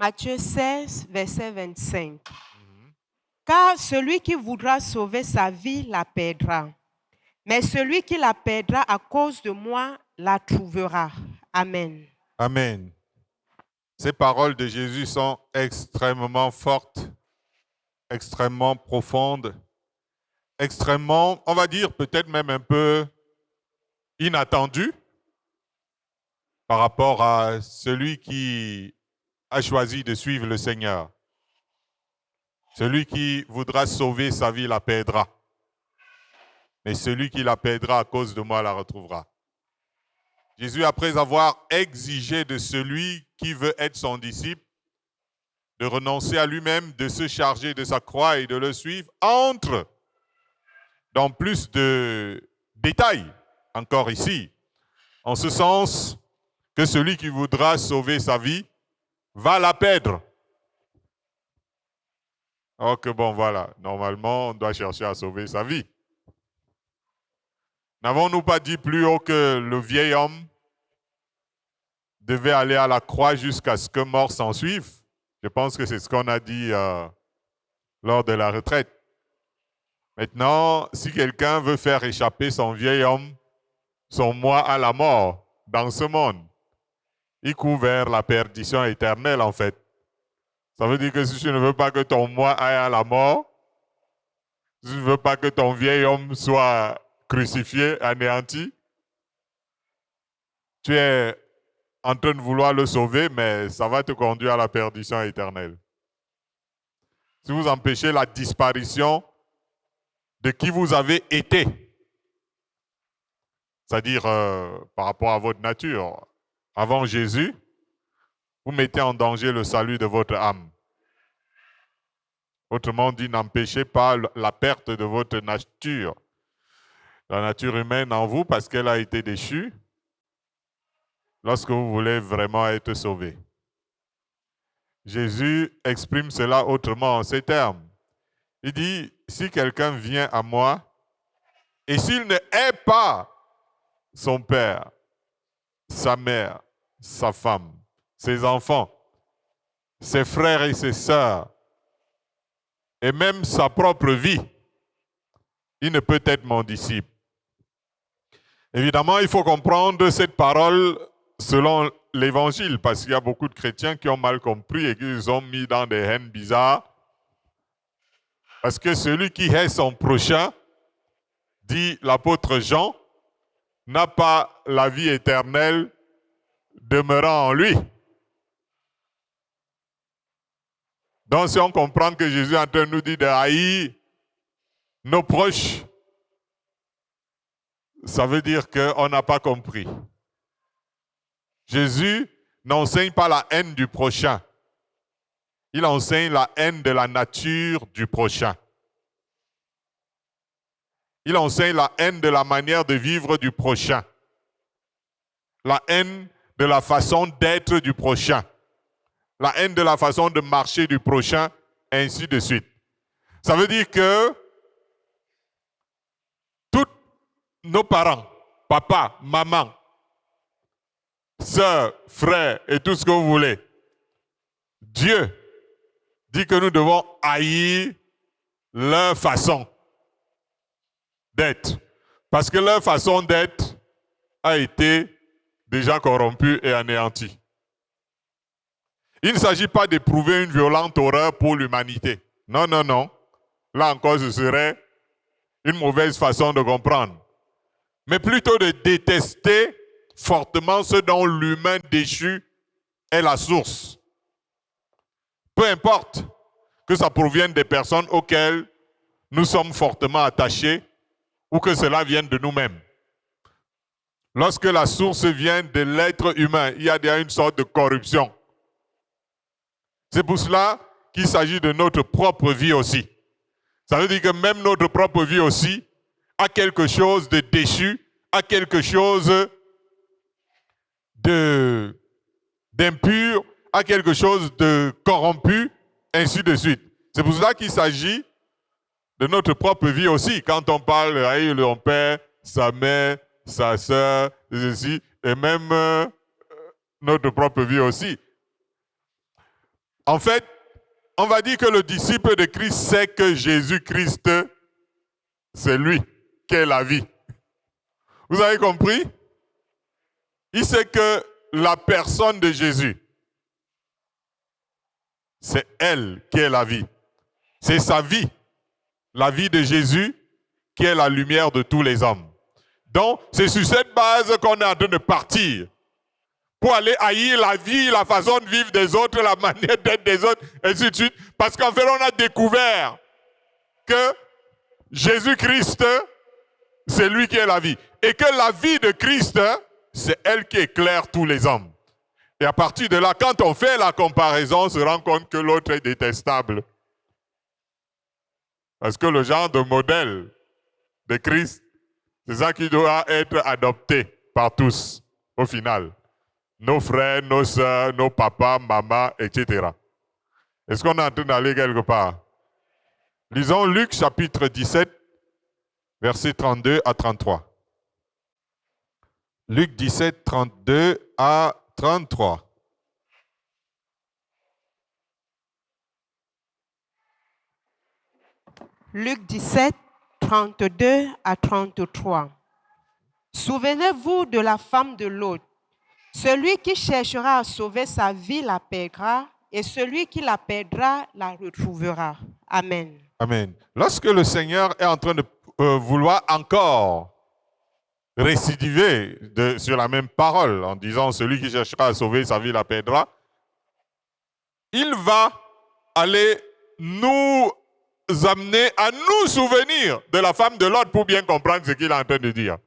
Matthieu 16, verset 25. Car celui qui voudra sauver sa vie la perdra, mais celui qui la perdra à cause de moi la trouvera. Amen. Amen. Ces paroles de Jésus sont extrêmement fortes, extrêmement profondes, extrêmement, on va dire peut-être même un peu inattendues par rapport à celui qui a choisi de suivre le Seigneur. Celui qui voudra sauver sa vie la perdra. Mais celui qui la perdra à cause de moi la retrouvera. Jésus, après avoir exigé de celui qui veut être son disciple, de renoncer à lui-même, de se charger de sa croix et de le suivre, entre dans plus de détails encore ici, en ce sens que celui qui voudra sauver sa vie va la perdre. Alors que bon, voilà, normalement, on doit chercher à sauver sa vie. N'avons-nous pas dit plus haut que le vieil homme devait aller à la croix jusqu'à ce que mort s'en suive? Je pense que c'est ce qu'on a dit lors de la retraite. Maintenant, si quelqu'un veut faire échapper son vieil homme, son moi à la mort dans ce monde, il court vers la perdition éternelle en fait. Ça veut dire que si tu ne veux pas que ton moi aille à la mort, si tu ne veux pas que ton vieil homme soit crucifié, anéanti, tu es en train de vouloir le sauver, mais ça va te conduire à la perdition éternelle. Si vous empêchez la disparition de qui vous avez été, c'est-à-dire par rapport à votre nature, avant Jésus, vous mettez en danger le salut de votre âme. Autrement dit, n'empêchez pas la perte de votre nature. La nature humaine en vous parce qu'elle a été déchue lorsque vous voulez vraiment être sauvé. Jésus exprime cela autrement en ces termes. Il dit, si quelqu'un vient à moi et s'il ne hait pas son père, sa mère, sa femme, ses enfants, ses frères et ses sœurs, et même sa propre vie, il ne peut être mon disciple. Évidemment, il faut comprendre cette parole selon l'Évangile, parce qu'il y a beaucoup de chrétiens qui ont mal compris et qui les ont mis dans des haines bizarres. Parce que celui qui hait son prochain, dit l'apôtre Jean, n'a pas la vie éternelle demeurant en lui. Donc si on comprend que Jésus est en train de nous dire de haïr nos proches, ça veut dire qu'on n'a pas compris. Jésus n'enseigne pas la haine du prochain. Il enseigne la haine de la nature du prochain. Il enseigne la haine de la manière de vivre du prochain. La haine de la façon d'être du prochain. La haine de la façon de marcher du prochain, ainsi de suite. Ça veut dire que tous nos parents, papa, maman, sœurs, frères et tout ce que vous voulez, Dieu dit que nous devons haïr leur façon d'être. Parce que leur façon d'être a été déjà corrompue et anéantie. Il ne s'agit pas d'éprouver une violente horreur pour l'humanité. Non, non, non. Là encore, ce serait une mauvaise façon de comprendre. Mais plutôt de détester fortement ce dont l'humain déchu est la source. Peu importe que ça provienne des personnes auxquelles nous sommes fortement attachés ou que cela vienne de nous-mêmes. Lorsque la source vient de l'être humain, il y a déjà une sorte de corruption. C'est pour cela qu'il s'agit de notre propre vie aussi. Ça veut dire que même notre propre vie aussi a quelque chose de déchu, a quelque chose d'impur, a quelque chose de corrompu, ainsi de suite. C'est pour cela qu'il s'agit de notre propre vie aussi. Quand on parle de son père, sa mère, sa sœur, et même notre propre vie aussi. En fait, on va dire que le disciple de Christ sait que Jésus-Christ, c'est lui qui est la vie. Vous avez compris? Il sait que la personne de Jésus, c'est elle qui est la vie. C'est sa vie, la vie de Jésus, qui est la lumière de tous les hommes. Donc, c'est sur cette base qu'on est en train de partir pour aller haïr la vie, la façon de vivre des autres, la manière d'être des autres, et ainsi de suite. Parce qu'en fait, on a découvert que Jésus-Christ, c'est lui qui est la vie. Et que la vie de Christ, c'est elle qui éclaire tous les hommes. Et à partir de là, quand on fait la comparaison, on se rend compte que l'autre est détestable. Parce que le genre de modèle de Christ, c'est ça qui doit être adopté par tous, au final. Nos frères, nos sœurs, nos papas, mamas, etc. Est-ce qu'on est en train d'aller quelque part? Lisons Luc chapitre 17, versets 32 à 33. Luc 17, 32 à 33. Luc 17, 32 à 33. Souvenez-vous de la femme de Lot. Celui qui cherchera à sauver sa vie la perdra, et celui qui la perdra la retrouvera. Amen. Amen. Lorsque le Seigneur est en train de vouloir encore récidiver sur la même parole, en disant celui qui cherchera à sauver sa vie la perdra, il va aller nous amener à nous souvenir de la femme de Lot pour bien comprendre ce qu'il est en train de dire.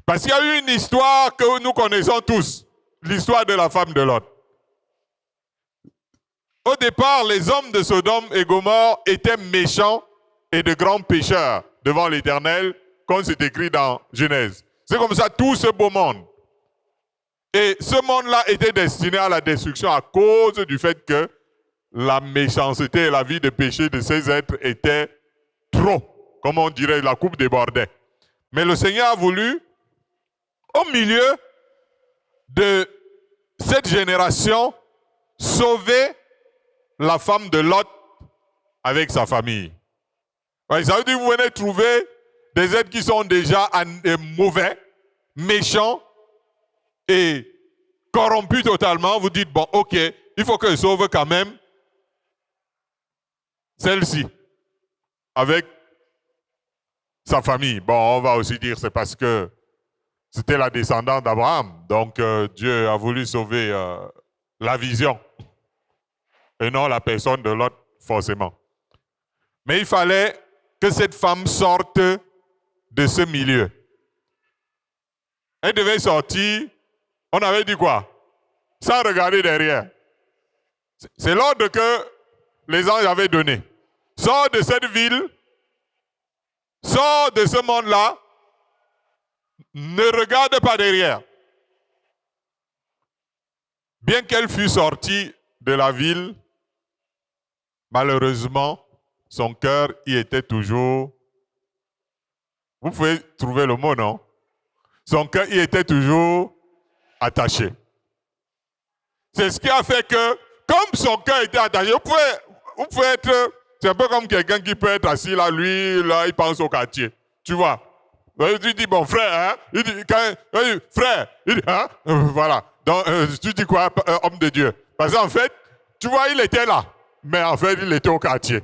Parce qu'il y a eu une histoire que nous connaissons tous, l'histoire de la femme de Lot. Au départ, les hommes de Sodome et Gomorrhe étaient méchants et de grands pécheurs devant l'Éternel, comme c'est écrit dans Genèse. C'est comme ça tout ce beau monde. Et ce monde-là était destiné à la destruction à cause du fait que la méchanceté et la vie de péché de ces êtres étaient trop, comme on dirait, la coupe débordait. Mais le Seigneur a voulu, au milieu de cette génération, sauver la femme de Lot avec sa famille. Ouais, ça veut dire que vous venez trouver des êtres qui sont déjà mauvais, méchants et corrompus totalement. Vous dites, bon, ok, il faut que je sauve quand même celle-ci avec sa famille. Bon, on va aussi dire c'est parce que c'était la descendante d'Abraham. Donc Dieu a voulu sauver la vision et non la personne de l'autre forcément. Mais il fallait que cette femme sorte de ce milieu. Elle devait sortir, on avait dit quoi? Sans regarder derrière. C'est l'ordre que les anges avaient donné. Sors de cette ville, sors de ce monde-là, ne regarde pas derrière. Bien qu'elle fût sortie de la ville, malheureusement, son cœur y était toujours... Vous pouvez trouver le mot, non? Son cœur y était toujours attaché. C'est ce qui a fait que, comme son cœur était attaché, vous pouvez être... C'est un peu comme quelqu'un qui peut être assis là, lui, là, il pense au quartier. Tu vois? Tu dis, bon, frère, hein? Il dit, frère, il dit, hein? Voilà. Donc, tu dis quoi, homme de Dieu? Parce qu'en fait, tu vois, il était là, mais en fait, il était au quartier.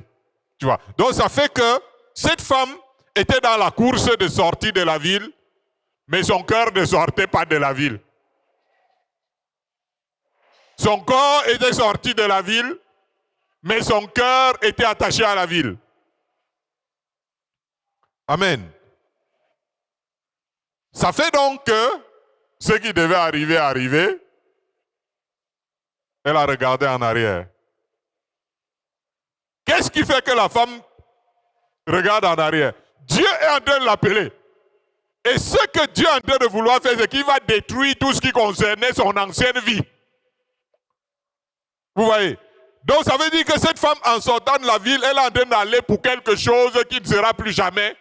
Tu vois? Donc, ça fait que cette femme était dans la course de sortie de la ville, mais son cœur ne sortait pas de la ville. Son corps était sorti de la ville, mais son cœur était attaché à la ville. Amen. Ça fait donc que ce qui devait arriver est arrivé. Elle a regardé en arrière. Qu'est-ce qui fait que la femme regarde en arrière? Dieu est en train de l'appeler. Et ce que Dieu est en train de vouloir faire, c'est qu'il va détruire tout ce qui concernait son ancienne vie. Vous voyez? Donc ça veut dire que cette femme, en sortant de la ville, elle est en train d'aller pour quelque chose qui ne sera plus jamais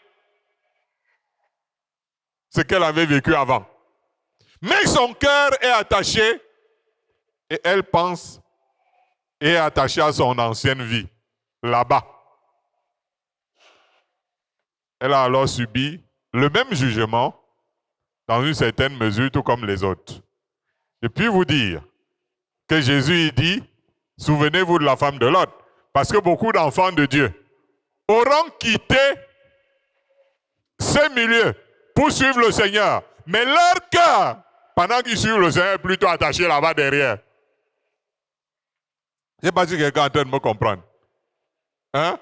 ce qu'elle avait vécu avant. Mais son cœur est attaché et elle pense et est attachée à son ancienne vie, là-bas. Elle a alors subi le même jugement dans une certaine mesure, tout comme les autres. Et puis vous dire que Jésus dit, souvenez-vous de la femme de Lot, parce que beaucoup d'enfants de Dieu auront quitté ces milieux pour suivre le Seigneur. Mais leur cœur, pendant qu'ils suivent le Seigneur, est plutôt attaché là-bas derrière. Je ne sais pas si quelqu'un est en train de me comprendre. Hein?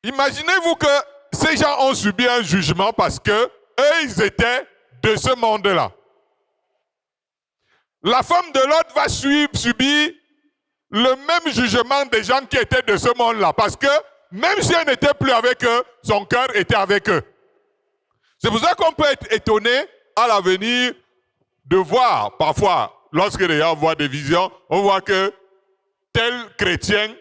Imaginez-vous que ces gens ont subi un jugement parce que eux, ils étaient de ce monde-là. La femme de Lot va subir le même jugement des gens qui étaient de ce monde-là. Parce que même si elle n'était plus avec eux, son cœur était avec eux. C'est pour ça qu'on peut être étonné à l'avenir de voir, parfois, lorsque les gens voient des visions, on voit que tel chrétien,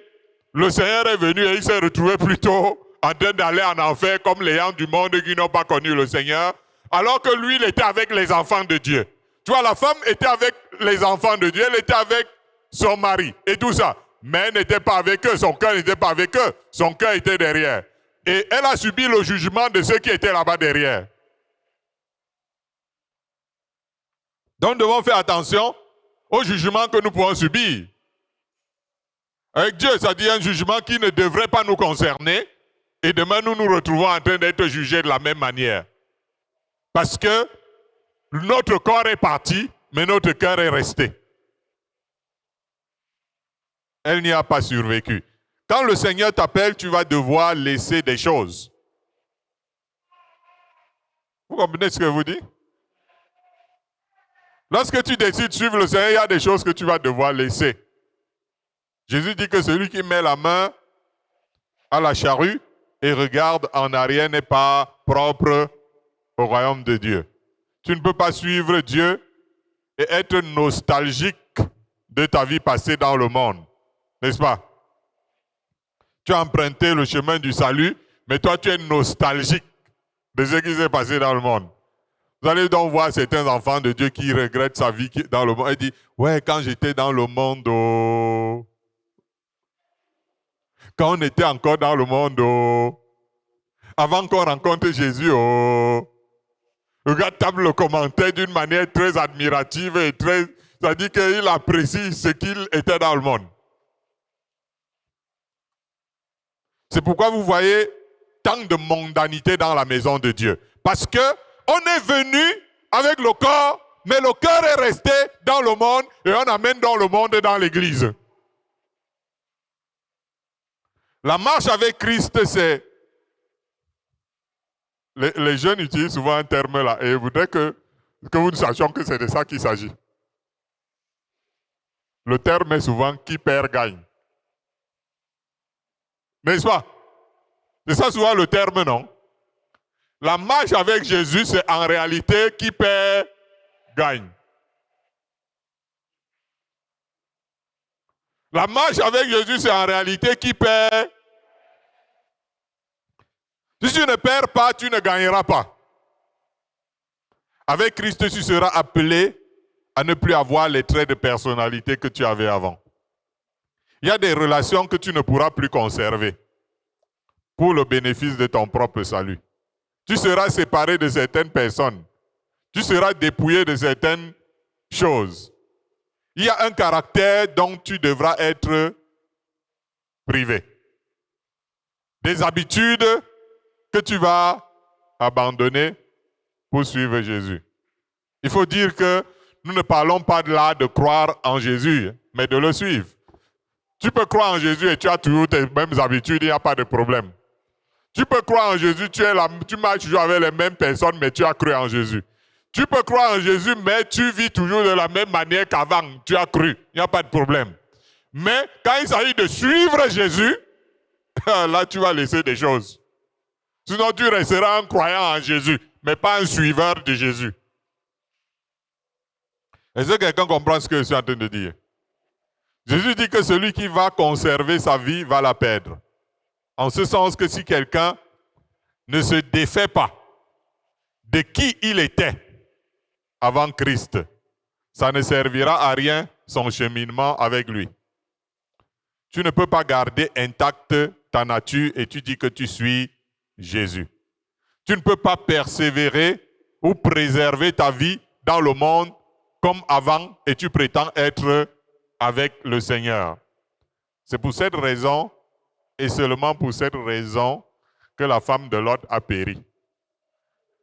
le Seigneur est venu et il s'est retrouvé plutôt en train d'aller en enfer comme les gens du monde qui n'ont pas connu le Seigneur, alors que lui, il était avec les enfants de Dieu. Tu vois, la femme était avec les enfants de Dieu, elle était avec son mari et tout ça. Mais elle n'était pas avec eux, son cœur n'était pas avec eux, son cœur était derrière. Et elle a subi le jugement de ceux qui étaient là-bas derrière. Donc nous devons faire attention au jugement que nous pouvons subir. Avec Dieu, ça dit un jugement qui ne devrait pas nous concerner. Et demain, nous nous retrouvons en train d'être jugés de la même manière. Parce que notre corps est parti, mais notre cœur est resté. Elle n'y a pas survécu. Quand le Seigneur t'appelle, tu vas devoir laisser des choses. Vous comprenez ce que je vous dis? Lorsque tu décides de suivre le Seigneur, il y a des choses que tu vas devoir laisser. Jésus dit que celui qui met la main à la charrue et regarde en arrière n'est pas propre au royaume de Dieu. Tu ne peux pas suivre Dieu et être nostalgique de ta vie passée dans le monde. N'est-ce pas? Tu as emprunté le chemin du salut, mais toi tu es nostalgique de ce qui s'est passé dans le monde. Vous allez donc voir certains enfants de Dieu qui regrettent sa vie dans le monde et disent, ouais, quand j'étais dans le monde, oh. Quand on était encore dans le monde, oh. Avant qu'on rencontre Jésus, oh. Regarde, tape le commentaire d'une manière très admirative et très... Ça dit qu'il apprécie ce qu'il était dans le monde. C'est pourquoi vous voyez tant de mondanité dans la maison de Dieu. Parce que on est venu avec le corps, mais le cœur est resté dans le monde et on amène dans le monde dans l'église. La marche avec Christ, c'est... Les jeunes utilisent souvent un terme là et je voudrais que nous sachions que c'est de ça qu'il s'agit. Le terme est souvent qui perd gagne. N'est-ce pas? C'est ça souvent le terme, non? La marche avec Jésus, c'est en réalité qui perd gagne. La marche avec Jésus, c'est en réalité qui perd. Si tu ne perds pas, tu ne gagneras pas. Avec Christ, tu seras appelé à ne plus avoir les traits de personnalité que tu avais avant. Il y a des relations que tu ne pourras plus conserver pour le bénéfice de ton propre salut. Tu seras séparé de certaines personnes. Tu seras dépouillé de certaines choses. Il y a un caractère dont tu devras être privé. Des habitudes que tu vas abandonner pour suivre Jésus. Il faut dire que nous ne parlons pas de là de croire en Jésus, mais de le suivre. Tu peux croire en Jésus et tu as toujours tes mêmes habitudes, il n'y a pas de problème. Tu peux croire en Jésus, tu marches toujours avec les mêmes personnes, mais tu as cru en Jésus. Tu peux croire en Jésus, mais tu vis toujours de la même manière qu'avant, tu as cru, il n'y a pas de problème. Mais quand il s'agit de suivre Jésus, là tu vas laisser des choses. Sinon tu resteras un croyant en Jésus, mais pas un suiveur de Jésus. Est-ce que quelqu'un comprend ce que je suis en train de dire? Jésus dit que celui qui va conserver sa vie va la perdre. En ce sens que si quelqu'un ne se défait pas de qui il était avant Christ, ça ne servira à rien son cheminement avec lui. Tu ne peux pas garder intacte ta nature et tu dis que tu suis Jésus. Tu ne peux pas persévérer ou préserver ta vie dans le monde comme avant et tu prétends être avec le Seigneur. C'est pour cette raison et seulement pour cette raison que la femme de Lot a péri.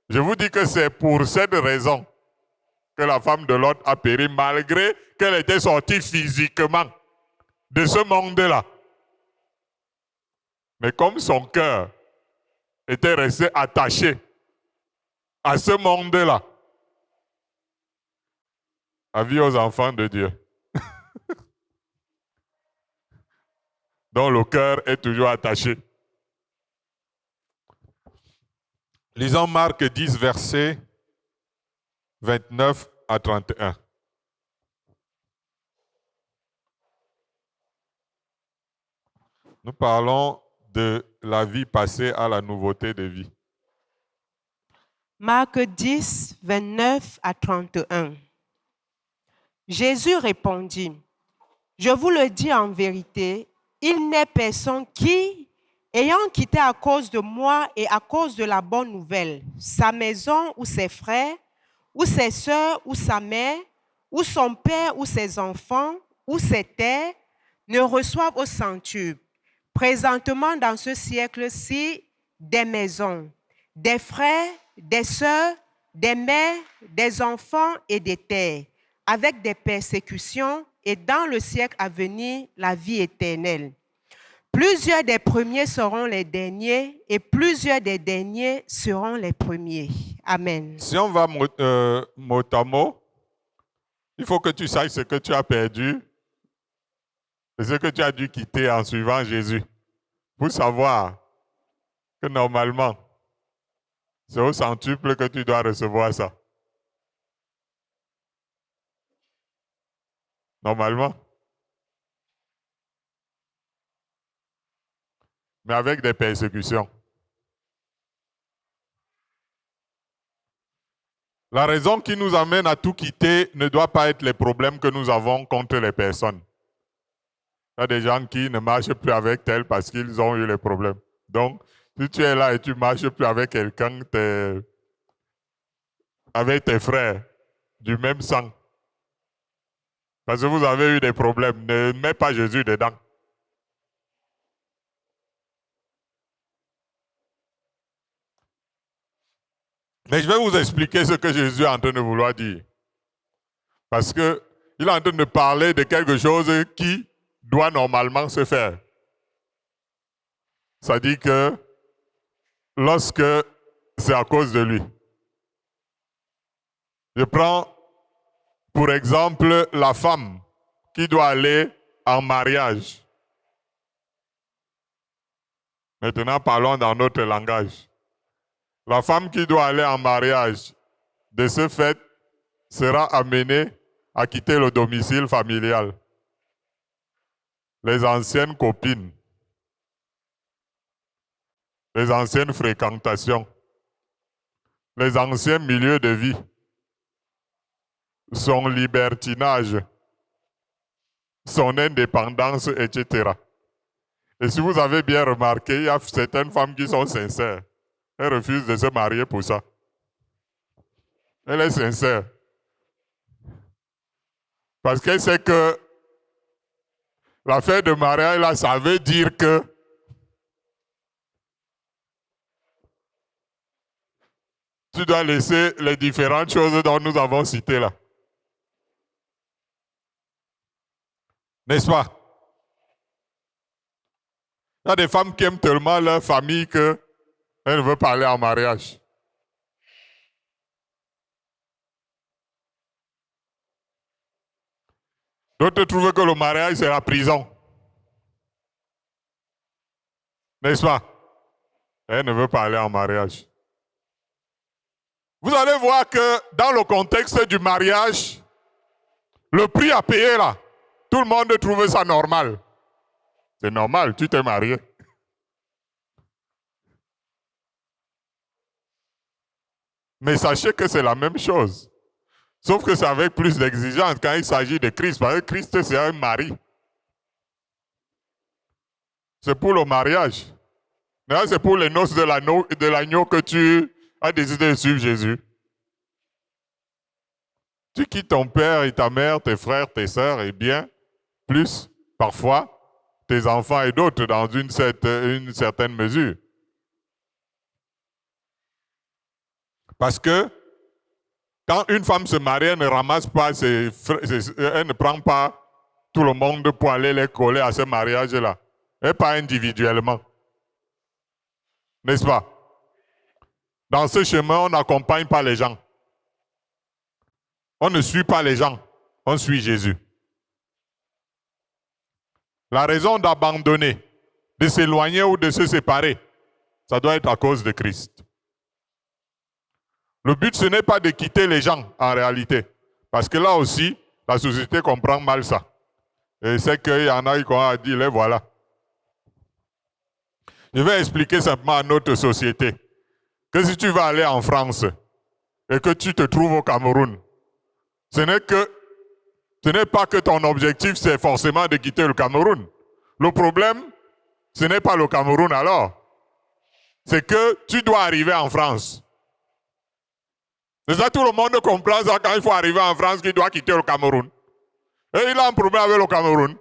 Je vous dis que c'est pour cette raison que la femme de Lot a péri malgré qu'elle était sortie physiquement de ce monde-là. Mais comme son cœur était resté attaché à ce monde-là, avis aux enfants de Dieu, dont le cœur est toujours attaché. Lisons Marc 10, versets 29 à 31. Nous parlons de la vie passée à la nouveauté de vie. Marc 10, 29 à 31. Jésus répondit, « Je vous le dis en vérité, il n'est personne qui, ayant quitté à cause de moi et à cause de la bonne nouvelle, sa maison ou ses frères, ou ses sœurs ou sa mère, ou son père ou ses enfants, ou ses terres, ne reçoivent au centuple, présentement dans ce siècle-ci, des maisons, des frères, des sœurs, des mères, des enfants et des terres, avec des persécutions, et dans le siècle à venir, la vie éternelle. Plusieurs des premiers seront les derniers, et plusieurs des derniers seront les premiers. Amen. Si on va mot à mot, il faut que tu saches ce que tu as perdu et ce que tu as dû quitter en suivant Jésus. Pour savoir que normalement, c'est au centuple que tu dois recevoir ça. Normalement. Mais avec des persécutions. La raison qui nous amène à tout quitter ne doit pas être les problèmes que nous avons contre les personnes. Il y a des gens qui ne marchent plus avec tel parce qu'ils ont eu les problèmes. Donc, si tu es là et tu ne marches plus avec quelqu'un, avec tes frères du même sang, parce que vous avez eu des problèmes, ne mets pas Jésus dedans. Mais je vais vous expliquer ce que Jésus est en train de vouloir dire. Parce qu'il est en train de parler de quelque chose qui doit normalement se faire. Ça dit que lorsque c'est à cause de lui. Je prends pour exemple la femme qui doit aller en mariage. Maintenant, parlons dans notre langage. La femme qui doit aller en mariage, de ce fait, sera amenée à quitter le domicile familial. Les anciennes copines, les anciennes fréquentations, les anciens milieux de vie, son libertinage, son indépendance, etc. Et si vous avez bien remarqué, il y a certaines femmes qui sont sincères. Elles refusent de se marier pour ça. Elle est sincère. Parce qu'elle sait que l'affaire de mariage, là, ça veut dire que tu dois laisser les différentes choses dont nous avons citées là. N'est-ce pas? Il y a des femmes qui aiment tellement leur famille qu'elles ne veulent pas aller en mariage. D'autres trouvent que le mariage, c'est la prison. N'est-ce pas? Elle ne veut pas aller en mariage. Vous allez voir que dans le contexte du mariage, le prix à payer là, tout le monde trouve ça normal. C'est normal, tu t'es marié. Mais sachez que c'est la même chose. Sauf que c'est avec plus d'exigence quand il s'agit de Christ. Parce que Christ, c'est un mari. c'est pour le mariage. Là, c'est pour les noces de l'agneau que tu as décidé de suivre Jésus. Tu quittes ton père et ta mère, tes frères, tes sœurs, et bien plus, parfois, tes enfants et d'autres dans une certaine mesure. Parce que quand une femme se marie, elle ne ramasse pas elle ne prend pas tout le monde pour aller les coller à ce mariage-là. Et pas individuellement. N'est-ce pas? Dans ce chemin, on n'accompagne pas les gens. On ne suit pas les gens, on suit Jésus. La raison d'abandonner, de s'éloigner ou de se séparer, ça doit être à cause de Christ. Le but, ce n'est pas de quitter les gens, en réalité. Parce que là aussi, la société comprend mal ça. Et c'est qu'il y en a qui ont dit, les voilà. Je vais expliquer simplement à notre société que si tu vas aller en France et que tu te trouves au Cameroun, ce n'est pas que ton objectif, c'est forcément de quitter le Cameroun. Le problème, ce n'est pas le Cameroun alors. C'est que tu dois arriver en France. C'est ça, tout le monde comprend ça quand il faut arriver en France qu'il doit quitter le Cameroun. Et il a un problème avec le Cameroun.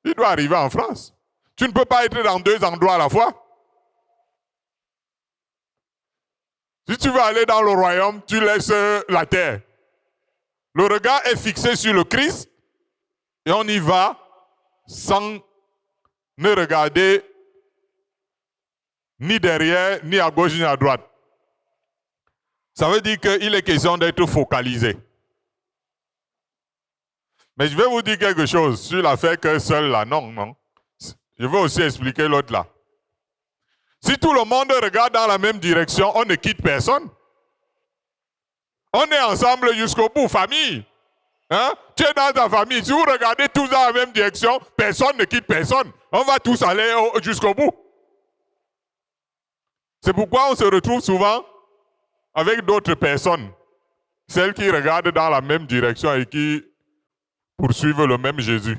Il doit arriver en France. Tu ne peux pas être dans deux endroits à la fois. Si tu veux aller dans le royaume, tu laisses la terre. Le regard est fixé sur le Christ et on y va sans ne regarder ni derrière, ni à gauche, ni à droite. Ça veut dire qu'il est question d'être focalisé. Mais je vais vous dire quelque chose sur l'affaire que seul là, non. Je vais aussi expliquer l'autre là. Si tout le monde regarde dans la même direction, on ne quitte personne. On est ensemble jusqu'au bout, famille. Hein? Tu es dans ta famille. Si vous regardez tous dans la même direction, personne ne quitte personne. On va tous aller jusqu'au bout. C'est pourquoi on se retrouve souvent avec d'autres personnes. Celles qui regardent dans la même direction et qui poursuivent le même Jésus.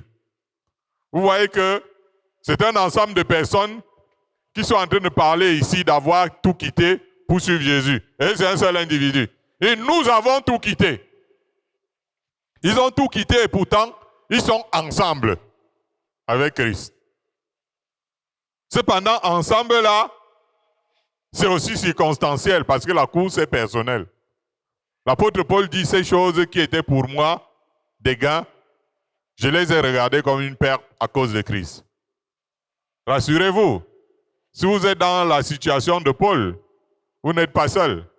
Vous voyez que c'est un ensemble de personnes qui sont en train de parler ici d'avoir tout quitté pour suivre Jésus. Et c'est un seul individu. Et nous avons tout quitté. Ils ont tout quitté et pourtant, ils sont ensemble avec Christ. Cependant, ensemble là, c'est aussi circonstanciel parce que la course est personnelle. L'apôtre Paul dit ces choses qui étaient pour moi des gains, je les ai regardées comme une perte à cause de Christ. Rassurez-vous, si vous êtes dans la situation de Paul, vous n'êtes pas seul.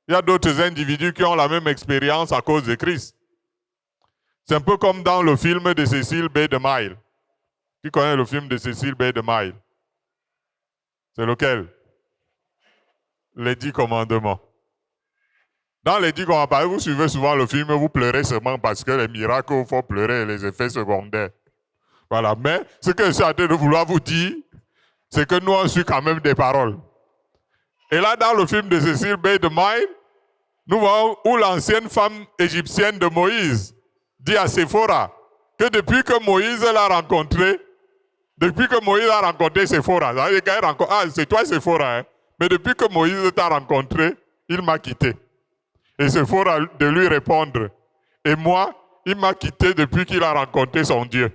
Il y a d'autres individus qui ont la même expérience à cause de Christ. C'est un peu comme dans le film de Cecil B. DeMille. Qui connaît le film de Cecil B. DeMille? C'est lequel? Les 10 commandements. Dans les 10 commandements, vous suivez souvent le film, vous pleurez seulement parce que les miracles vous font pleurer et les effets secondaires. Voilà, mais ce que je suis en train de vouloir vous dire, c'est que nous, on suit quand même des paroles. Et là, dans le film de Cecil B. DeMille, nous voyons où l'ancienne femme égyptienne de Moïse dit à Séphora que depuis que Moïse l'a rencontré, Séphora, c'est toi Séphora, hein? Mais depuis que Moïse t'a rencontré, il m'a quitté. Et Séphora de lui répondre, et moi, il m'a quitté depuis qu'il a rencontré son Dieu.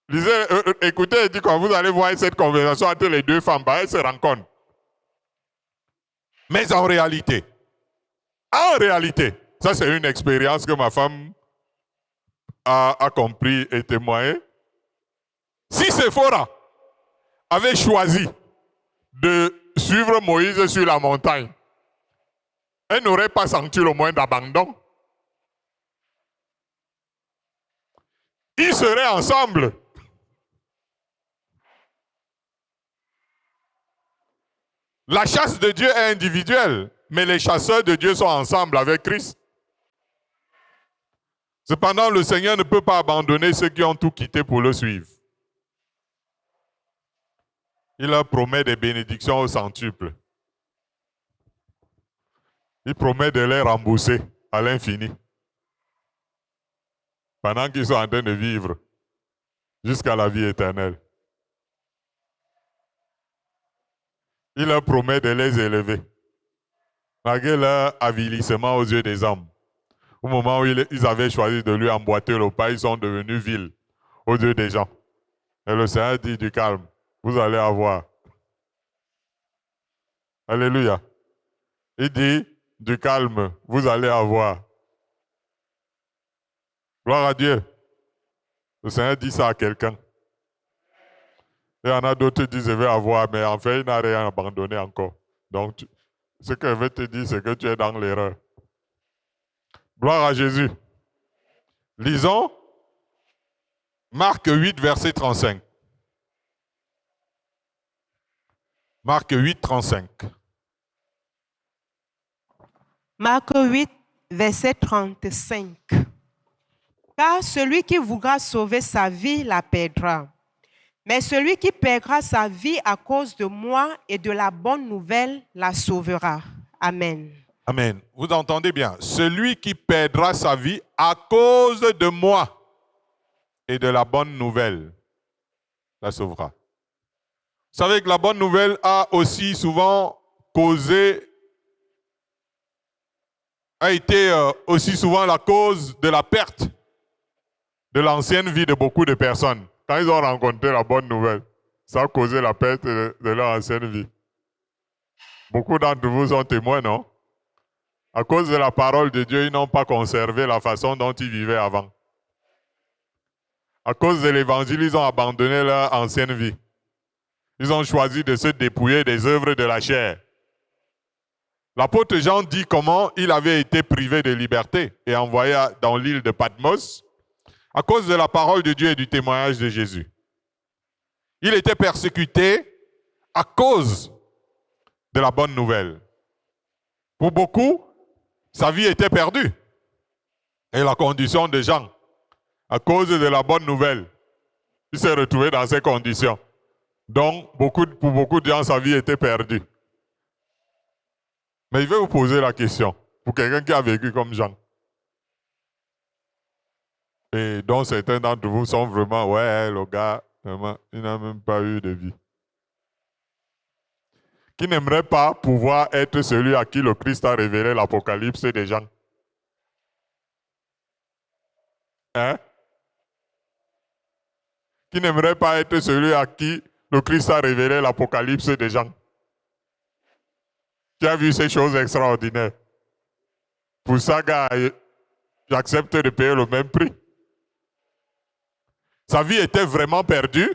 Lisez, écoutez, et dit quand vous allez voir cette conversation entre les deux femmes, elles se rencontrent. Mais en réalité, ça c'est une expérience que ma femme a compris et témoigné. Si Séphora avait choisi de suivre Moïse sur la montagne, elle n'aurait pas senti le moindre abandon. Ils seraient ensemble. La chasse de Dieu est individuelle, mais les chasseurs de Dieu sont ensemble avec Christ. Cependant, le Seigneur ne peut pas abandonner ceux qui ont tout quitté pour le suivre. Il leur promet des bénédictions au centuple. Il promet de les rembourser à l'infini. pendant qu'ils sont en train de vivre jusqu'à la vie éternelle. Il leur promet de les élever, malgré leur avilissement aux yeux des hommes. Au moment où ils avaient choisi de lui emboîter le pas, ils sont devenus vils aux yeux des gens. Et le Seigneur dit du calme, vous allez avoir. Alléluia. Il dit du calme, vous allez avoir. Gloire à Dieu. Le Seigneur dit ça à quelqu'un. Et il y en a d'autres qui disent, je vais avoir, mais en fait, il n'a rien abandonné encore. Donc, ce que je veux te dire, c'est que tu es dans l'erreur. Gloire à Jésus. Lisons Marc 8, verset 35. Marc 8, 35. Marc 8, verset 35. Car celui qui voudra sauver sa vie la perdra. Mais celui qui perdra sa vie à cause de moi et de la bonne nouvelle la sauvera. Amen. Amen. Vous entendez bien. Celui qui perdra sa vie à cause de moi et de la bonne nouvelle la sauvera. Vous savez que la bonne nouvelle a aussi souvent été aussi souvent la cause de la perte de l'ancienne vie de beaucoup de personnes. Quand ils ont rencontré la bonne nouvelle, ça a causé la perte de leur ancienne vie. Beaucoup d'entre vous sont témoins, non? À cause de la parole de Dieu, ils n'ont pas conservé la façon dont ils vivaient avant. À cause de l'évangile, ils ont abandonné leur ancienne vie. Ils ont choisi de se dépouiller des œuvres de la chair. L'apôtre Jean dit comment il avait été privé de liberté et envoyé dans l'île de Patmos à cause de la parole de Dieu et du témoignage de Jésus. Il était persécuté à cause de la bonne nouvelle. Pour beaucoup, sa vie était perdue. Et la condition de Jean, à cause de la bonne nouvelle, il s'est retrouvé dans ces conditions. Donc, pour beaucoup de gens, sa vie était perdue. Mais je vais vous poser la question, pour quelqu'un qui a vécu comme Jean. Et dont certains d'entre vous sont vraiment, ouais, le gars, vraiment, il n'a même pas eu de vie. Qui n'aimerait pas pouvoir être celui à qui le Christ a révélé l'Apocalypse des gens? Hein? Qui n'aimerait pas être celui à qui le Christ a révélé l'Apocalypse des gens? Qui a vu ces choses extraordinaires? Pour ça, gars, j'accepte de payer le même prix. Sa vie était vraiment perdue.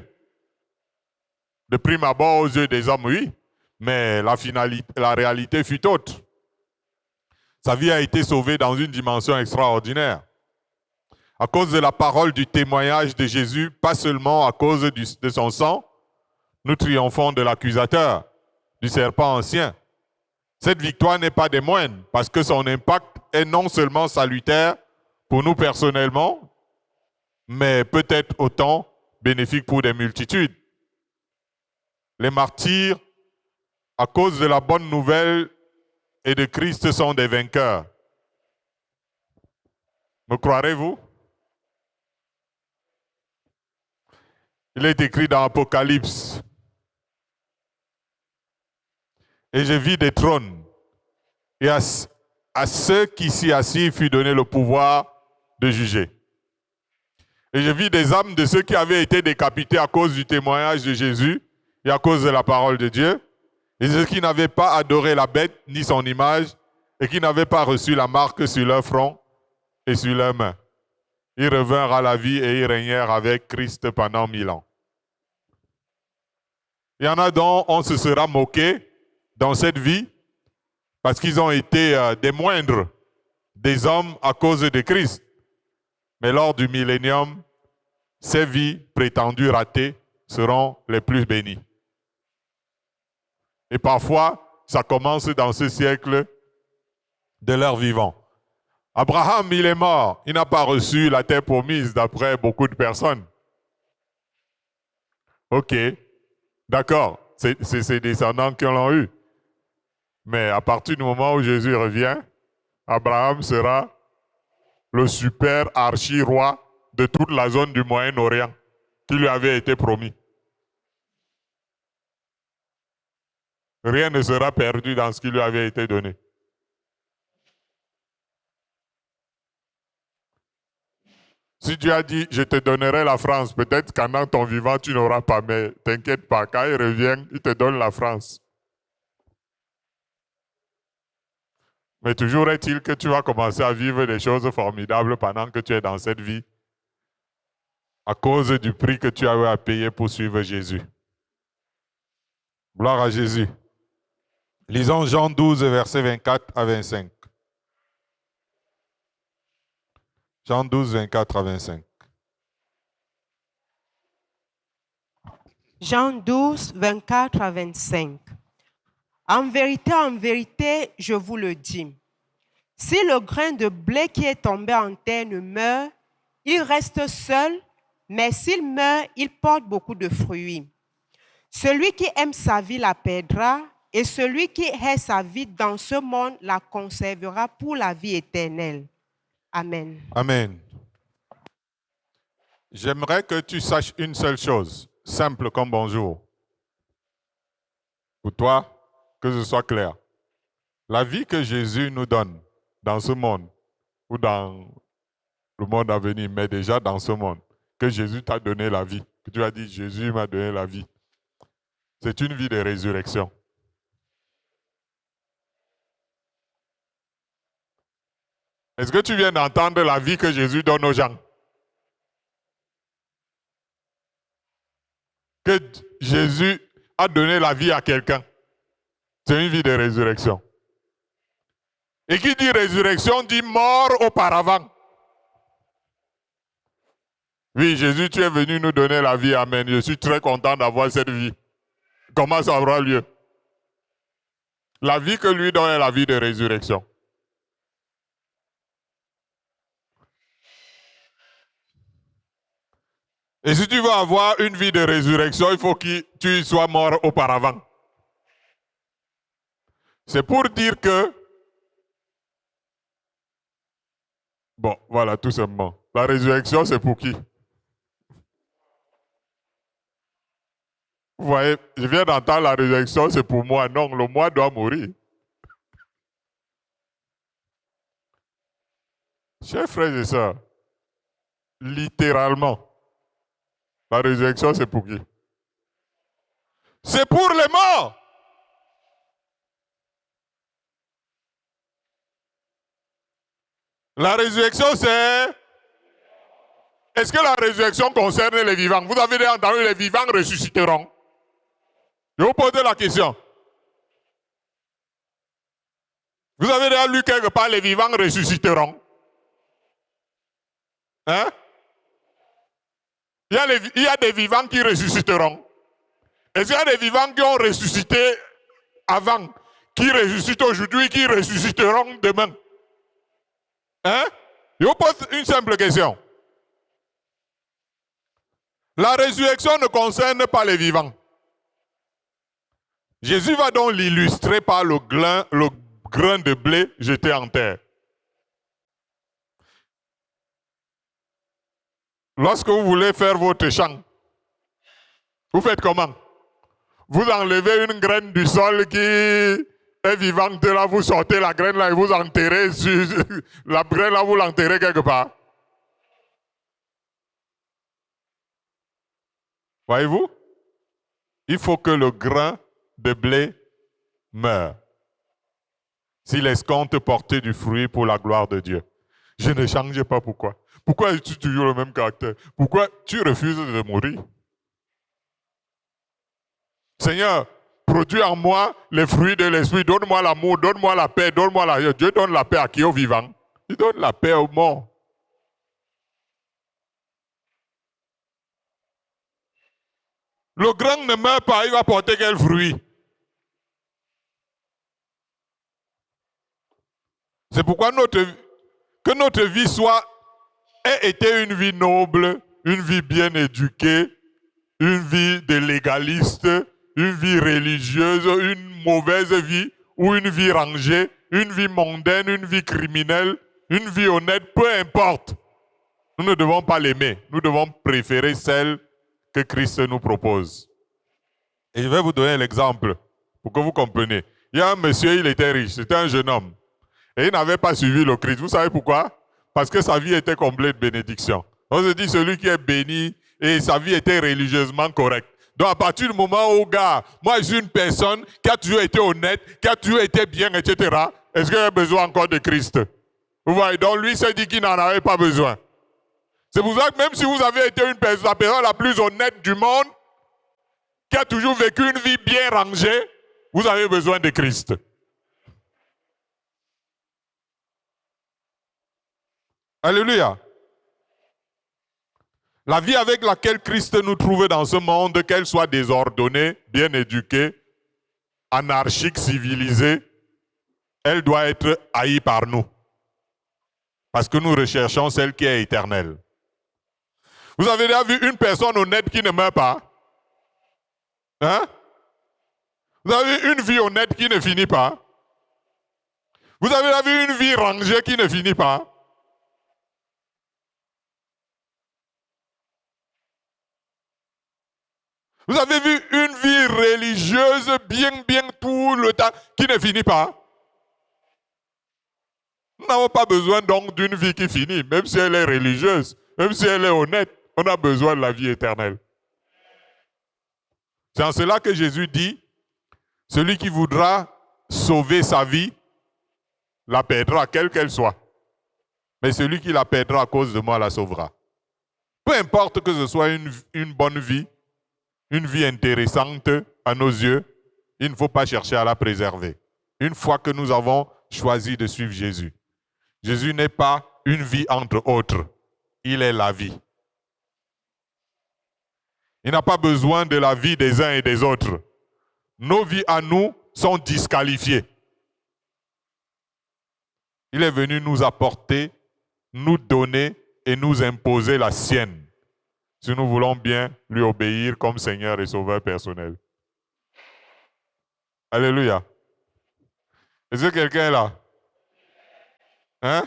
De prime abord aux yeux des hommes, oui. Mais la réalité fut autre. Sa vie a été sauvée dans une dimension extraordinaire. À cause de la parole du témoignage de Jésus, pas seulement à cause de son sang, nous triomphons de l'accusateur, du serpent ancien. Cette victoire n'est pas des moindres, parce que son impact est non seulement salutaire pour nous personnellement, mais peut-être autant bénéfique pour des multitudes. Les martyrs, à cause de la bonne nouvelle et de Christ, sont des vainqueurs. Me croirez-vous? Il est écrit dans Apocalypse. Et je vis des trônes, et à ceux qui s'y assis fut donné le pouvoir de juger. Et je vis des âmes de ceux qui avaient été décapités à cause du témoignage de Jésus et à cause de la parole de Dieu, et ceux qui n'avaient pas adoré la bête ni son image, et qui n'avaient pas reçu la marque sur leur front et sur leurs mains. Ils revinrent à la vie et ils régnèrent avec Christ pendant 1000 ans. Il y en a dont on se sera moqué dans cette vie parce qu'ils ont été des moindres des hommes à cause de Christ. Mais lors du millénium, ces vies prétendues ratées seront les plus bénies. Et parfois, ça commence dans ce siècle de leur vivant. Abraham, il est mort. Il n'a pas reçu la terre promise d'après beaucoup de personnes. Ok, d'accord, c'est ses descendants qui l'ont eu. Mais à partir du moment où Jésus revient, Abraham sera le super archi-roi de toute la zone du Moyen-Orient qui lui avait été promis. Rien ne sera perdu dans ce qui lui avait été donné. Si tu as dit, je te donnerai la France, peut-être qu'en ton vivant, tu n'auras pas, mais t'inquiète pas, quand il revient, il te donne la France. Mais toujours est-il que tu vas commencer à vivre des choses formidables pendant que tu es dans cette vie, à cause du prix que tu as eu à payer pour suivre Jésus. Gloire à Jésus. Lisons Jean 12, versets 24 à 25. Jean 12, 24 à 25. Jean 12, 24 à 25. En vérité, je vous le dis, si le grain de blé qui est tombé en terre ne meurt, il reste seul, mais s'il meurt, il porte beaucoup de fruits. Celui qui aime sa vie la perdra, et celui qui hait sa vie dans ce monde la conservera pour la vie éternelle. Amen. Amen. J'aimerais que tu saches une seule chose, simple comme bonjour. Pour toi, que ce soit clair. La vie que Jésus nous donne dans ce monde, ou dans le monde à venir, mais déjà dans ce monde, que Jésus t'a donné la vie, que tu as dit, Jésus m'a donné la vie. C'est une vie de résurrection. Est-ce que tu viens d'entendre la vie que Jésus donne aux gens? Que Jésus a donné la vie à quelqu'un. C'est une vie de résurrection. Et qui dit résurrection dit mort auparavant. Oui, Jésus, tu es venu nous donner la vie. Amen. Je suis très content d'avoir cette vie. Comment ça aura lieu? La vie que lui donne est la vie de résurrection. Et si tu veux avoir une vie de résurrection, il faut que tu sois mort auparavant. C'est pour dire que... Bon, voilà, tout simplement. La résurrection, c'est pour qui? Vous voyez, je viens d'entendre la résurrection, c'est pour moi. Non, le moi doit mourir. Chers frères et sœurs, littéralement, la résurrection, c'est pour qui? C'est pour les morts. La résurrection, c'est... Est-ce que la résurrection concerne les vivants? Vous avez déjà entendu les vivants ressusciteront? Je vous pose la question. Vous avez déjà lu quelque part les vivants ressusciteront? Hein? Il y a des vivants qui ressusciteront. Est-ce qu'il y a des vivants qui ont ressuscité avant, qui ressuscitent aujourd'hui, qui ressusciteront demain? Hein? Je vous pose une simple question. La résurrection ne concerne pas les vivants. Jésus va donc l'illustrer par le grain de blé jeté en terre. Lorsque vous voulez faire votre champ, vous faites comment? Vous enlevez une graine du sol qui est vivante, là, vous sortez la graine là et vous enterrez sur la graine là, vous l'enterrez quelque part. Voyez-vous? Il faut que le grain de blé meure s'il escompte porter du fruit pour la gloire de Dieu. Je ne change pas, pourquoi? Pourquoi es-tu toujours le même caractère? Pourquoi tu refuses de mourir? Seigneur, produis en moi les fruits de l'esprit. Donne-moi l'amour, donne-moi la paix, donne-moi la... Dieu donne la paix à qui? Aux vivants. Il donne la paix aux morts. Le grain ne meurt pas, il va porter quel fruit? C'est pourquoi que notre vie ait été une vie noble, une vie bien éduquée, une vie de légaliste, une vie religieuse, une mauvaise vie ou une vie rangée, une vie mondaine, une vie criminelle, une vie honnête, peu importe. Nous ne devons pas l'aimer. Nous devons préférer celle que Christ nous propose. Et je vais vous donner l'exemple pour que vous compreniez. Il y a un monsieur, il était riche, c'était un jeune homme. Et il n'avait pas suivi le Christ. Vous savez pourquoi? Parce que sa vie était comblée de bénédictions. On se dit celui qui est béni et sa vie était religieusement correcte. Donc à partir du moment où, gars, moi je suis une personne qui a toujours été honnête, qui a toujours été bien, etc. Est-ce qu'il a besoin encore de Christ? Vous voyez, donc lui s'est dit qu'il n'en avait pas besoin. C'est pour ça que même si vous avez été la personne la plus honnête du monde, qui a toujours vécu une vie bien rangée, vous avez besoin de Christ. Alléluia. La vie avec laquelle Christ nous trouve dans ce monde, qu'elle soit désordonnée, bien éduquée, anarchique, civilisée, elle doit être haïe par nous. Parce que nous recherchons celle qui est éternelle. Vous avez déjà vu une personne honnête qui ne meurt pas? Hein? Vous avez vu une vie honnête qui ne finit pas? Vous avez déjà vu une vie rangée qui ne finit pas? Vous avez vu une vie religieuse bien tout le temps qui ne finit pas? Nous n'avons pas besoin donc d'une vie qui finit, même si elle est religieuse, même si elle est honnête, on a besoin de la vie éternelle. C'est en cela que Jésus dit, celui qui voudra sauver sa vie, la perdra, quelle qu'elle soit. Mais celui qui la perdra à cause de moi la sauvera. Peu importe que ce soit une bonne vie, une vie intéressante à nos yeux, il ne faut pas chercher à la préserver. Une fois que nous avons choisi de suivre Jésus. Jésus n'est pas une vie entre autres. Il est la vie. Il n'a pas besoin de la vie des uns et des autres. Nos vies à nous sont disqualifiées. Il est venu nous apporter, nous donner et nous imposer la sienne, si nous voulons bien lui obéir comme Seigneur et Sauveur personnel. Alléluia. Est-ce que quelqu'un est là? Hein?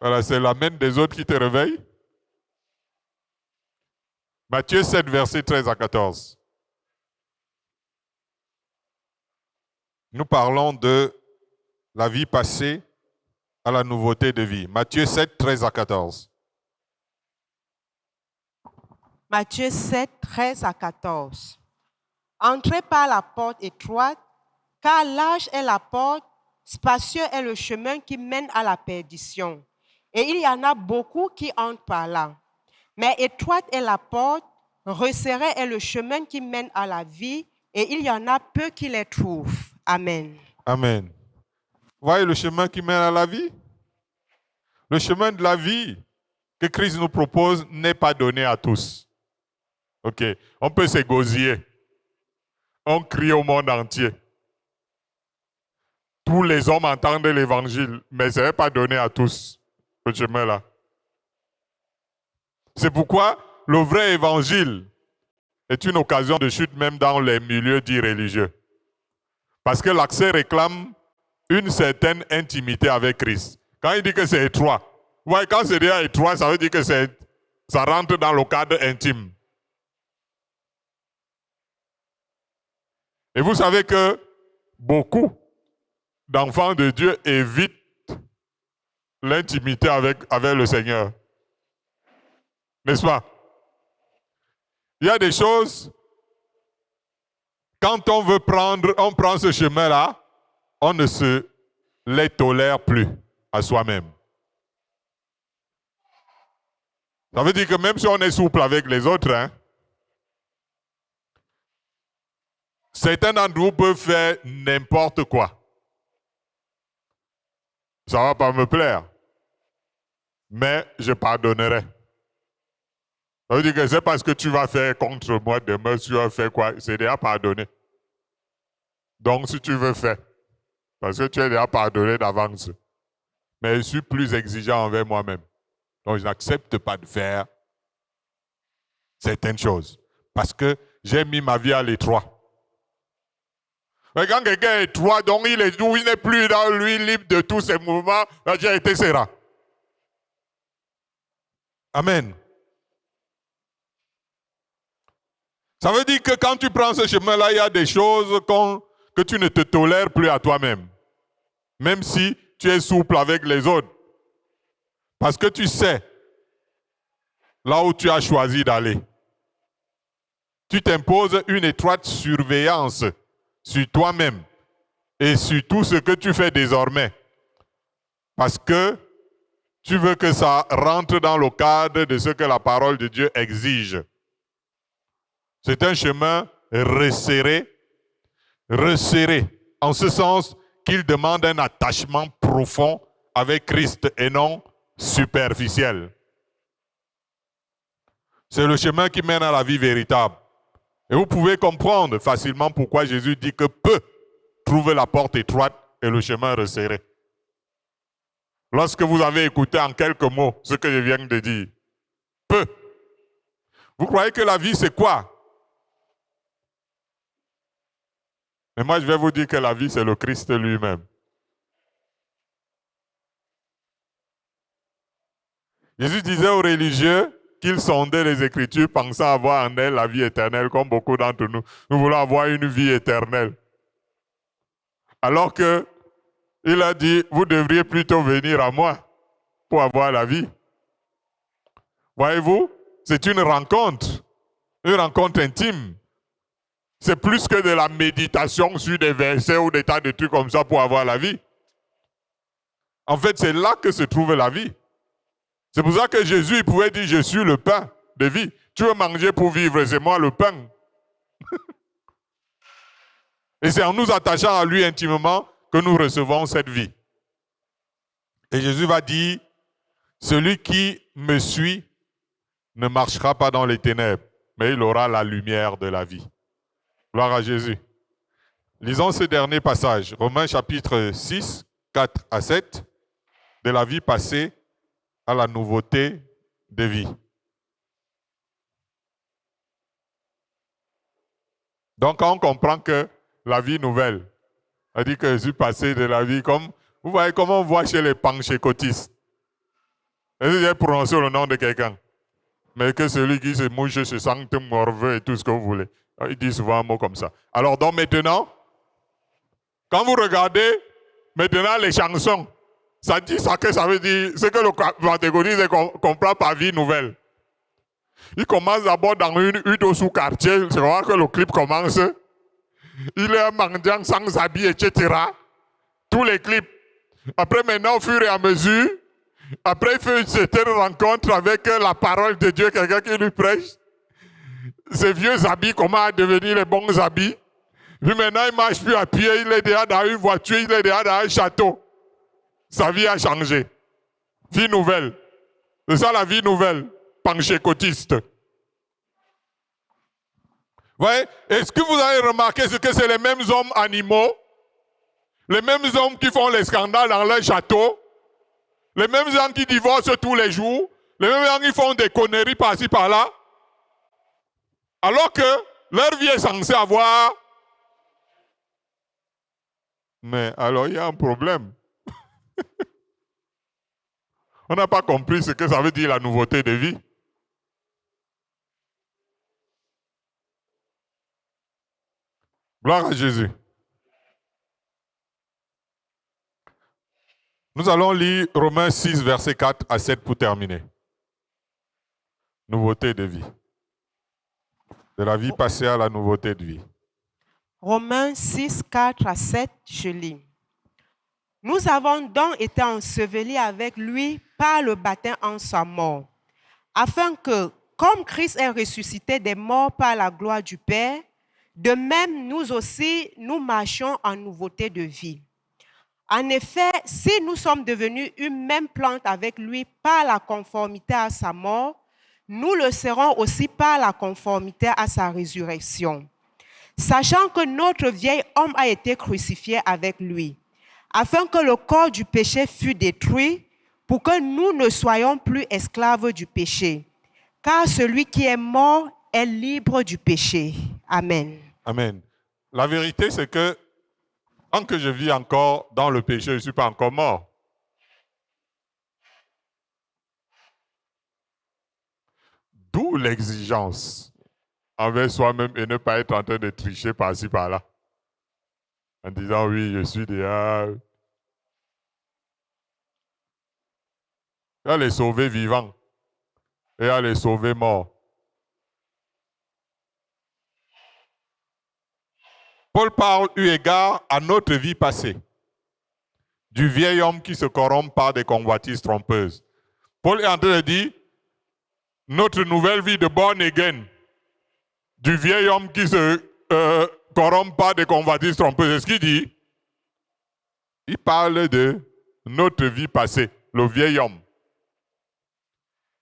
Voilà, c'est la main des autres qui te réveille. Matthieu 7, versets 13 à 14. Nous parlons de la vie passée à la nouveauté de vie. Matthieu 7, 13 à 14. Matthieu 7, 13 à 14. Entrez par la porte étroite, car large est la porte, spacieux est le chemin qui mène à la perdition. Et il y en a beaucoup qui entrent par là. Mais étroite est la porte, resserré est le chemin qui mène à la vie, et il y en a peu qui les trouvent. Amen. Amen. Voyez le chemin qui mène à la vie? Le chemin de la vie que Christ nous propose n'est pas donné à tous. Ok, on peut s'égosiller. On crie au monde entier. Tous les hommes entendent l'évangile, mais ce n'est pas donné à tous, ce chemin-là. C'est pourquoi le vrai évangile est une occasion de chute même dans les milieux dits religieux. Parce que l'accès réclame une certaine intimité avec Christ. Quand il dit que c'est étroit, ouais, quand c'est déjà étroit, ça veut dire que ça rentre dans le cadre intime. Et vous savez que beaucoup d'enfants de Dieu évitent l'intimité avec le Seigneur. N'est-ce pas? Il y a des choses, quand on prend ce chemin-là, on ne se les tolère plus à soi-même. Ça veut dire que même si on est souple avec les autres, hein, certains d'entre vous peuvent faire n'importe quoi. Ça ne va pas me plaire, mais je pardonnerai. Ça veut dire que c'est parce que tu vas faire contre moi demain, tu vas faire quoi? C'est déjà pardonné. Donc si tu veux faire, parce que tu es déjà pardonné d'avance. Mais je suis plus exigeant envers moi-même. Donc je n'accepte pas de faire certaines choses. Parce que j'ai mis ma vie à l'étroit. Mais quand quelqu'un est étroit, donc il n'est plus dans lui libre de tous ses mouvements, là j'ai été serrant. Amen. Ça veut dire que quand tu prends ce chemin-là, il y a des choses que tu ne te tolères plus à toi-même. Même si tu es souple avec les autres. Parce que tu sais là où tu as choisi d'aller. Tu t'imposes une étroite surveillance sur toi-même et sur tout ce que tu fais désormais. Parce que tu veux que ça rentre dans le cadre de ce que la parole de Dieu exige. C'est un chemin resserré, en ce sens qu'il demande un attachement profond avec Christ et non superficiel. C'est le chemin qui mène à la vie véritable. Et vous pouvez comprendre facilement pourquoi Jésus dit que peu trouvent la porte étroite et le chemin resserré. Lorsque vous avez écouté en quelques mots ce que je viens de dire, peu. Vous croyez que la vie c'est quoi? Et moi je vais vous dire que la vie c'est le Christ lui-même. Jésus disait aux religieux qu'ils sondaient les Écritures pensant avoir en elles la vie éternelle, comme beaucoup d'entre nous. Nous voulons avoir une vie éternelle. Alors que il a dit, vous devriez plutôt venir à moi pour avoir la vie. Voyez-vous, c'est une rencontre intime. C'est plus que de la méditation sur des versets ou des tas de trucs comme ça pour avoir la vie. En fait, c'est là que se trouve la vie. C'est pour ça que Jésus il pouvait dire, je suis le pain de vie. Tu veux manger pour vivre, c'est moi le pain. Et c'est en nous attachant à lui intimement que nous recevons cette vie. Et Jésus va dire, celui qui me suit ne marchera pas dans les ténèbres, mais il aura la lumière de la vie. Gloire à Jésus. Lisons ce dernier passage, Romains chapitre 6, 4 à 7, de la vie passée à la nouveauté de vie. Donc quand on comprend que la vie nouvelle, on dit que je suis passé de la vie comme, vous voyez comment on voit chez les panchécotistes. J'ai prononcé le nom de quelqu'un. Mais que celui qui se mouche se sente morveux et tout ce que vous voulez. Il dit souvent un mot comme ça. Alors donc maintenant, quand vous regardez maintenant les chansons, ça dit ça que ça veut dire, ce que le pentecôtiste comprend par vie nouvelle. Il commence d'abord dans une hutte au sous-quartier, c'est vrai que le clip commence. Il est un mendiant sans habit, etc. Tous les clips. Après maintenant, au fur et à mesure, après il fait une certaine rencontre avec la parole de Dieu, quelqu'un qui lui prêche. Ces vieux habits, comment devenir les bons habits. Puis maintenant, il ne marche plus à pied, il est déjà dans une voiture, il est déjà dans un château. Sa vie a changé. Vie nouvelle. C'est ça la vie nouvelle, panchécotiste. Voyez, est-ce que vous avez remarqué ce que c'est les mêmes hommes animaux, les mêmes hommes qui font les scandales dans leur château, les mêmes gens qui divorcent tous les jours, les mêmes gens qui font des conneries par-ci par-là, alors que leur vie est censée avoir... Mais alors il y a un problème. On n'a pas compris ce que ça veut dire la nouveauté de vie. Gloire à Jésus. Nous allons lire Romains 6, versets 4 à 7 pour terminer. Nouveauté de vie. De la vie passée à la nouveauté de vie. Romains 6, 4 à 7, je lis. Nous avons donc été ensevelis avec lui par le baptême en sa mort, afin que, comme Christ est ressuscité des morts par la gloire du Père, de même nous aussi, nous marchions en nouveauté de vie. En effet, si nous sommes devenus une même plante avec lui par la conformité à sa mort, nous le serons aussi par la conformité à sa résurrection. Sachant que notre vieil homme a été crucifié avec lui, afin que le corps du péché fût détruit, pour que nous ne soyons plus esclaves du péché. Car celui qui est mort est libre du péché. Amen. Amen. La vérité, c'est que tant que je vis encore dans le péché, je ne suis pas encore mort. l'exigence envers soi-même et ne pas être en train de tricher par-ci, par-là. En disant, oui, je suis déjà... Il y a les sauvés vivants et il y a les sauvés morts. Paul parle eu égard à notre vie passée, du vieil homme qui se corrompt par des convoitises trompeuses. Paul est en train de dire, notre nouvelle vie de born again, du vieil homme qui se corrompt par des convoitises trompeuses. C'est ce qu'il dit. Il parle de notre vie passée, le vieil homme.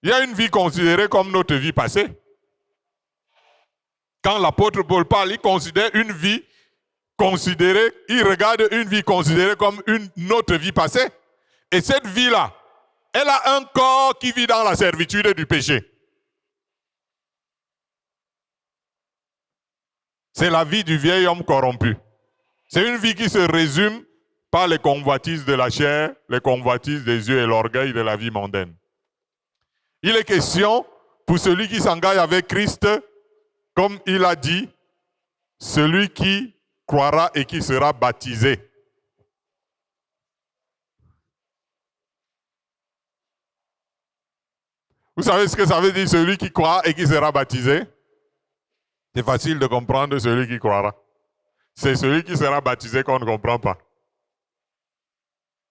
Il y a une vie considérée comme notre vie passée. Quand l'apôtre Paul parle, il considère une vie considérée, il regarde une vie considérée comme une autre vie passée. Et cette vie-là, elle a un corps qui vit dans la servitude du péché. C'est la vie du vieil homme corrompu. C'est une vie qui se résume par les convoitises de la chair, les convoitises des yeux et l'orgueil de la vie mondaine. Il est question, pour celui qui s'engage avec Christ, comme il a dit, celui qui croira et qui sera baptisé. Vous savez ce que ça veut dire, celui qui croira et qui sera baptisé? C'est facile de comprendre celui qui croira. C'est celui qui sera baptisé qu'on ne comprend pas.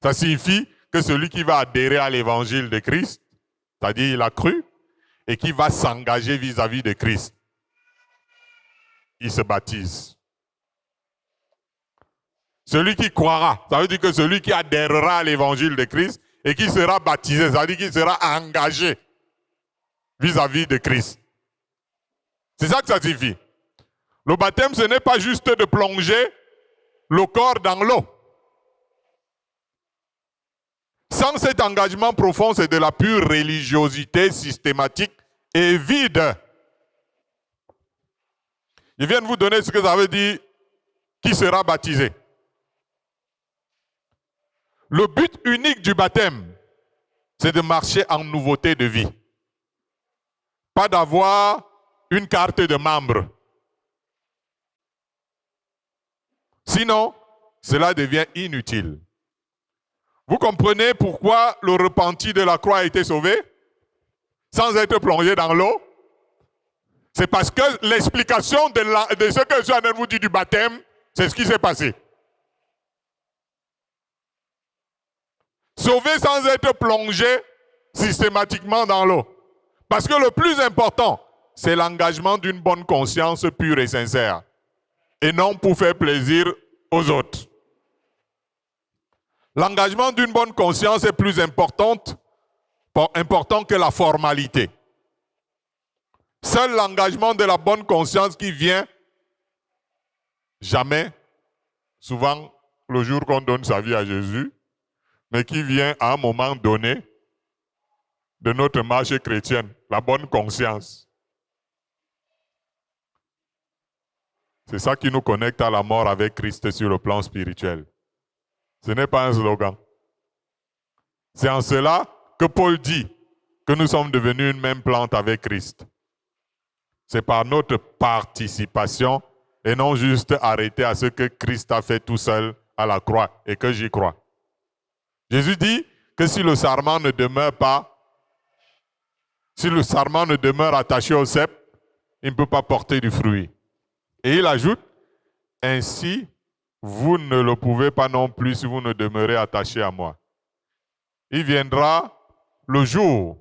Ça signifie que celui qui va adhérer à l'évangile de Christ, c'est-à-dire il a cru, et qui va s'engager vis-à-vis de Christ, il se baptise. Celui qui croira, ça veut dire que celui qui adhérera à l'évangile de Christ et qui sera baptisé, ça veut dire qu'il sera engagé vis-à-vis de Christ. C'est ça que ça signifie. Le baptême, ce n'est pas juste de plonger le corps dans l'eau. Sans cet engagement profond, c'est de la pure religiosité systématique et vide. Je viens de vous donner ce que ça veut dire, qui sera baptisé. Le but unique du baptême, c'est de marcher en nouveauté de vie. Pas d'avoir une carte de membre. Sinon, cela devient inutile. Vous comprenez pourquoi le repenti de la croix a été sauvé sans être plongé dans l'eau? C'est parce que l'explication de ce que je suis en train de vous dire du baptême, c'est ce qui s'est passé. Sauvé sans être plongé systématiquement dans l'eau. Parce que le plus important, c'est l'engagement d'une bonne conscience pure et sincère. Et non pour faire plaisir aux autres. L'engagement d'une bonne conscience est plus important que la formalité. Seul l'engagement de la bonne conscience qui vient jamais, souvent le jour qu'on donne sa vie à Jésus, mais qui vient à un moment donné de notre marche chrétienne, la bonne conscience. C'est ça qui nous connecte à la mort avec Christ sur le plan spirituel. Ce n'est pas un slogan. C'est en cela que Paul dit que nous sommes devenus une même plante avec Christ. C'est par notre participation et non juste arrêter à ce que Christ a fait tout seul à la croix et que j'y crois. Jésus dit que si le sarment ne demeure pas, si le sarment ne demeure attaché au cep, il ne peut pas porter du fruit. Et il ajoute, ainsi, vous ne le pouvez pas non plus si vous ne demeurez attaché à moi. Il viendra le jour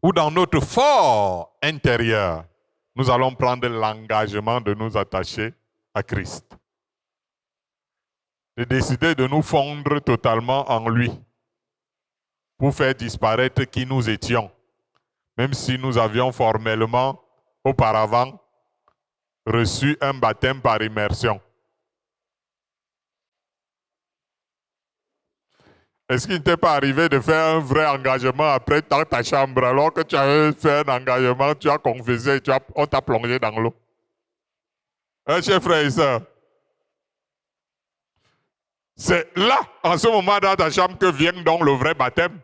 où dans notre fort intérieur, nous allons prendre l'engagement de nous attacher à Christ. De décider de nous fondre totalement en lui pour faire disparaître qui nous étions, même si nous avions formellement, auparavant, reçu un baptême par immersion. Est-ce qu'il ne t'est pas arrivé de faire un vrai engagement après dans ta chambre, alors que tu avais fait un engagement, tu as confessé, on t'a plongé dans l'eau? Chers frères et sœurs, c'est là, en ce moment, dans ta chambre, que vient donc le vrai baptême.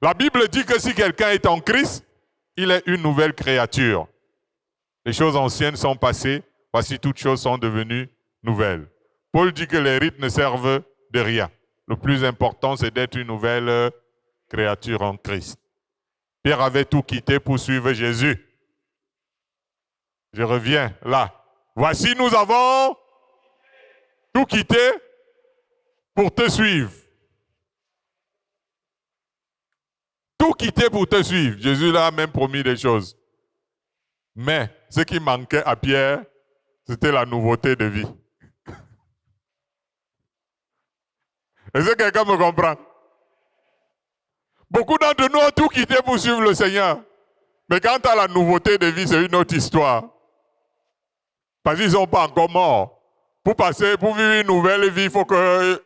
La Bible dit que si quelqu'un est en Christ, il est une nouvelle créature. Les choses anciennes sont passées, voici toutes choses sont devenues nouvelles. Paul dit que les rites ne servent de rien. Le plus important, c'est d'être une nouvelle créature en Christ. Pierre avait tout quitté pour suivre Jésus. Je reviens là. Voici, nous avons tout quitté pour te suivre. Tout quitté pour te suivre. Jésus leur a même promis des choses. Mais ce qui manquait à Pierre, c'était la nouveauté de vie. Est-ce que quelqu'un me comprend? Beaucoup d'entre nous ont tout quitté pour suivre le Seigneur. Mais quant à la nouveauté de vie, c'est une autre histoire. Parce qu'ils ne sont pas encore morts. Pour vivre une nouvelle vie, il faut que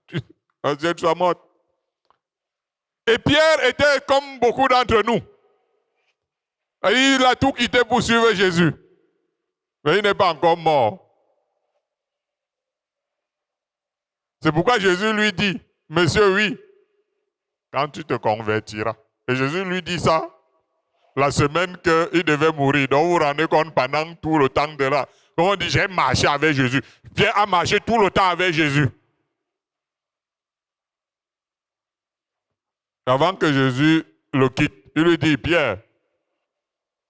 tu sois mort. Et Pierre était comme beaucoup d'entre nous. Il a tout quitté pour suivre Jésus. Mais il n'est pas encore mort. C'est pourquoi Jésus lui dit, monsieur, oui, quand tu te convertiras. Et Jésus lui dit ça la semaine qu'il devait mourir. Donc vous vous rendez compte pendant tout le temps de là. Comme on dit, j'ai marché avec Jésus. Pierre a marché tout le temps avec Jésus. Avant que Jésus le quitte, il lui dit, Pierre,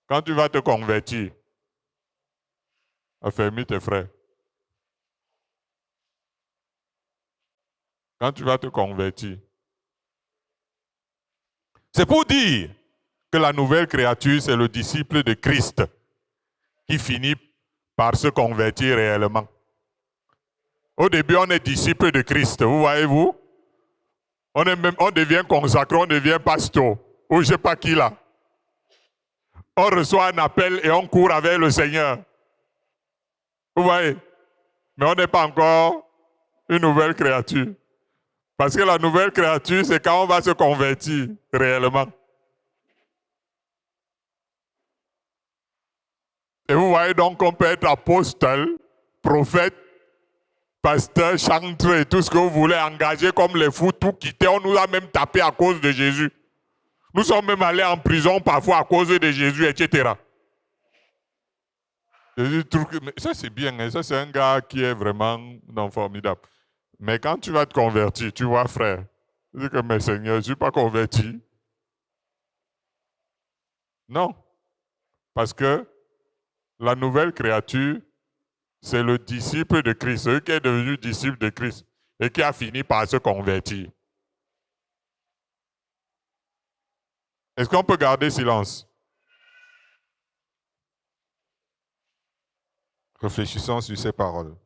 quand tu vas te convertir, affermis tes frères. Quand tu vas te convertir. C'est pour dire que la nouvelle créature, c'est le disciple de Christ qui finit par se convertir réellement. Au début, on est disciple de Christ, vous voyez-vous? On devient consacré, on devient pasteur, ou je ne sais pas qui là. On reçoit un appel et on court avec le Seigneur. Vous voyez? Mais on n'est pas encore une nouvelle créature. Parce que la nouvelle créature, c'est quand on va se convertir réellement. Et vous voyez donc qu'on peut être apostole, prophète, pasteur, chanteur et tout ce que vous voulez, engagé comme les fous, tout quitter. On nous a même tapé à cause de Jésus. Nous sommes même allés en prison parfois à cause de Jésus, etc. Jésus trouve que, mais ça c'est bien, hein, ça c'est un gars qui est vraiment formidable. Mais quand tu vas te convertir, tu vois frère, tu dis que mais Seigneur, je ne suis pas converti. Non, parce que la nouvelle créature, c'est le disciple de Christ, celui qui est devenu disciple de Christ et qui a fini par se convertir. Est-ce qu'on peut garder silence? Réfléchissons sur ces paroles.